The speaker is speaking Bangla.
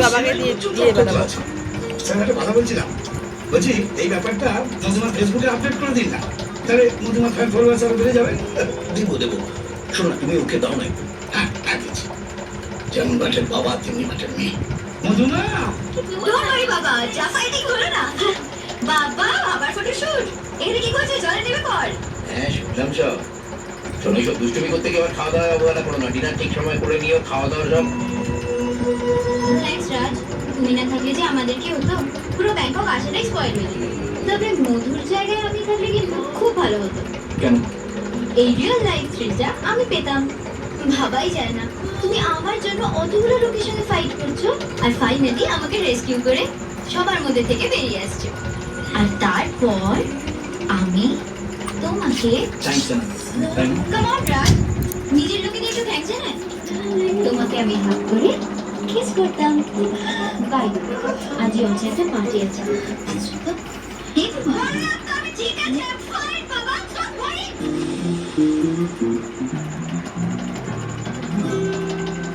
বাবাকে দিয়ে বেড়াবো। স্যার একটা কথা বলছিলাম, বলছি এই ব্যাপারটা মধুমা ফেসবুকে আপডেট করে দিন না, তাহলে মধুমা ফ্যান ফলোয়ার্স আরো বেড়ে যাবে। দেবো শোনো না, তুমি ওকে দাও না একটু। হ্যাঁ দিচ্ছি। যেমন বাটের বাবা তেমনি বাটের মেয়ে মধুমা। বাবা যা ফাইটিং হলো না বাবা, আবার ফটোশুট এখানে কি করছে? জলে নেমে পড়। হ্যাঁ শুনলাম সব। শোনো, এইসব দুষ্টুমি করতে গিয়ে আবার খাওয়া দাওয়া অবহেলা করো না, ডিনার ঠিক সময় করে নিও, খাওয়া দাওয়া সব। থ্যাঙ্কস রাজ, তুমি না থাকলে যে আমাদের কি হতো, পুরো ব্যাংকক আসাটাই স্পয়েল হয়ে যেত। তবে মধুর জায়গায় আমি থাকলে কিন্তু খুব ভালো হতো। কেন? এই রিয়েল লাইফ থ্রিলটা আমি পেতাম। ভাবাই যায় না তুমি আমার জন্য অতগুলো লোকের সঙ্গে ফাইট করছো, আর ফাইনালি আমাকে রেস্কিউ করে সবার মধ্যে থেকে বেরিয়ে আসছো। আর তারপর আমি তোমাকে কাম অন রাজ, নিজের লোকে নিয়ে একটু থ্যাঙ্কস জানাই। তোমাকে আমি হাত করে কিস করতাম। বাই, আজই হচ্ছে একটা পার্টি আছে।